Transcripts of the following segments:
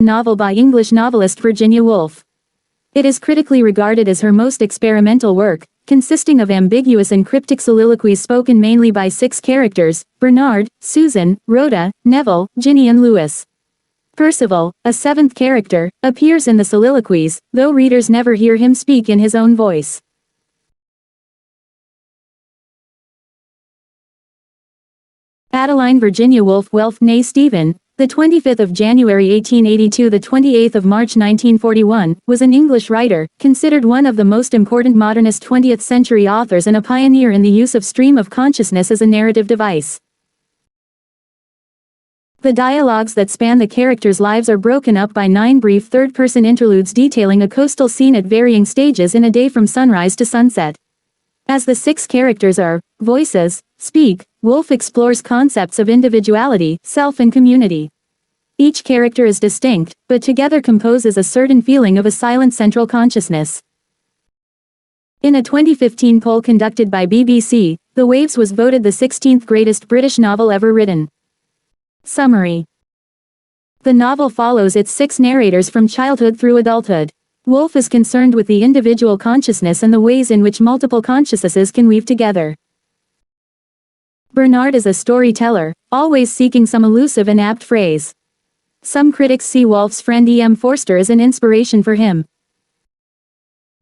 novel by English novelist Virginia Woolf. It is critically regarded as her most experimental work, consisting of ambiguous and cryptic soliloquies spoken mainly by 6 characters: Bernard, Susan, Rhoda, Neville, Ginny and Lewis. Percival, a 7th character, appears in the soliloquies, though readers never hear him speak in his own voice. Adeline Virginia Woolf Welf née Stephen, the 25th of January 1882 the 28th of March 1941, was an English writer, considered one of the most important modernist 20th century authors and a pioneer in the use of stream of consciousness as a narrative device. The dialogues that span the characters' lives are broken up by 9 brief third-person interludes detailing a coastal scene at varying stages in a day from sunrise to sunset. As the 6 characters are voices, speak, Woolf explores concepts of individuality, self and community. Each character is distinct, but together composes a certain feeling of a silent central consciousness. In a 2015 poll conducted by BBC, The Waves was voted the 16th greatest British novel ever written. Summary. The novel follows its 6 narrators from childhood through adulthood. Woolf is concerned with the individual consciousness and the ways in which multiple consciousnesses can weave together. Bernard is a storyteller, always seeking some elusive and apt phrase. Some critics see Woolf's friend E.M. Forster as an inspiration for him.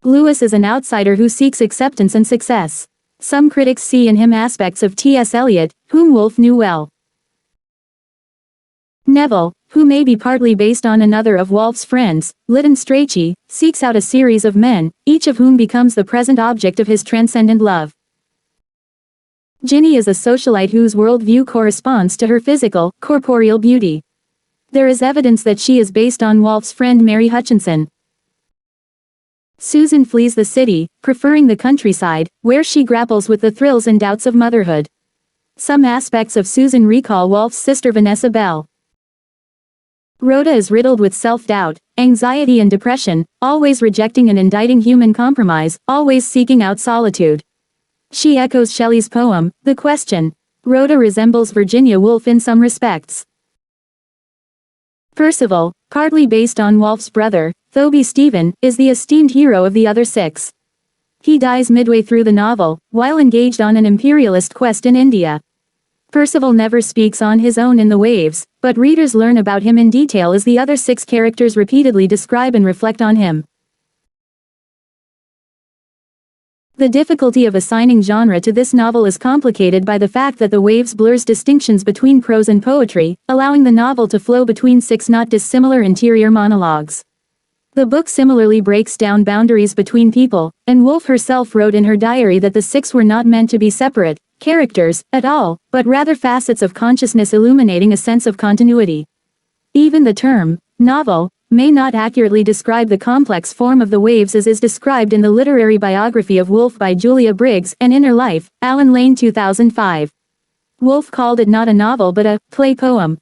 Lewis is an outsider who seeks acceptance and success. Some critics see in him aspects of T.S. Eliot, whom Woolf knew well. Neville, who may be partly based on another of Woolf's friends, Lytton Strachey, seeks out a series of men, each of whom becomes the present object of his transcendent love. Ginny is a socialite whose worldview corresponds to her physical, corporeal beauty. There is evidence that she is based on Woolf's friend Mary Hutchinson. Susan flees the city, preferring the countryside, where she grapples with the thrills and doubts of motherhood. Some aspects of Susan recall Woolf's sister Vanessa Bell. Rhoda is riddled with self-doubt, anxiety and depression, always rejecting and indicting human compromise, always seeking out solitude. She echoes Shelley's poem, The Question. Rhoda resembles Virginia Woolf in some respects. Percival, partly based on Woolf's brother, Thoby Stephen, is the esteemed hero of the other 6. He dies midway through the novel, while engaged on an imperialist quest in India. Percival never speaks on his own in The Waves, but readers learn about him in detail as the other 6 characters repeatedly describe and reflect on him. The difficulty of assigning genre to this novel is complicated by the fact that The Waves blurs distinctions between prose and poetry, allowing the novel to flow between 6 not dissimilar interior monologues. The book similarly breaks down boundaries between people, and Woolf herself wrote in her diary that the 6 were not meant to be separate characters at all, but rather facets of consciousness illuminating a sense of continuity. Even the term novel may not accurately describe the complex form of The Waves as is described in the literary biography of Woolf by Julia Briggs, An Inner Life, Alan Lane 2005. Woolf called it not a novel but a play poem.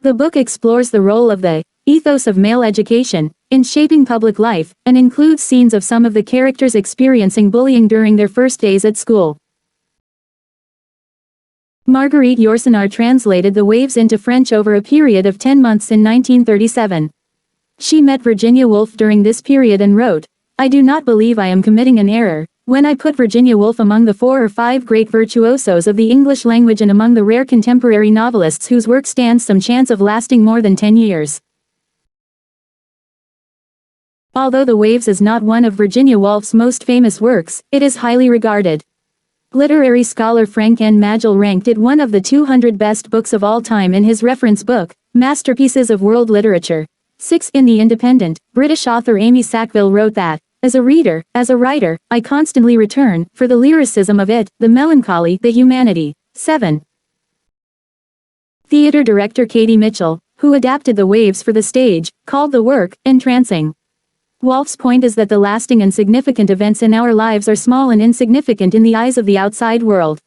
The book explores the role of the ethos of male education in shaping public life, and includes scenes of some of the characters experiencing bullying during their first days at school. Marguerite Yourcenar translated The Waves into French over a period of 10 months in 1937. She met Virginia Woolf during this period and wrote, "I do not believe I am committing an error when I put Virginia Woolf among the 4 or 5 great virtuosos of the English language and among the rare contemporary novelists whose work stands some chance of lasting more than 10 years. Although The Waves is not one of Virginia Woolf's most famous works, it is highly regarded. Literary scholar Frank N. Magel ranked it one of the 200 best books of all time in his reference book, Masterpieces of World Literature. 6 In The Independent, British author Amy Sackville wrote that, as a reader, as a writer, I constantly return, for the lyricism of it, the melancholy, the humanity. 7. Theatre director Katie Mitchell, who adapted The Waves for the stage, called the work entrancing. Woolf's point is that the lasting and significant events in our lives are small and insignificant in the eyes of the outside world.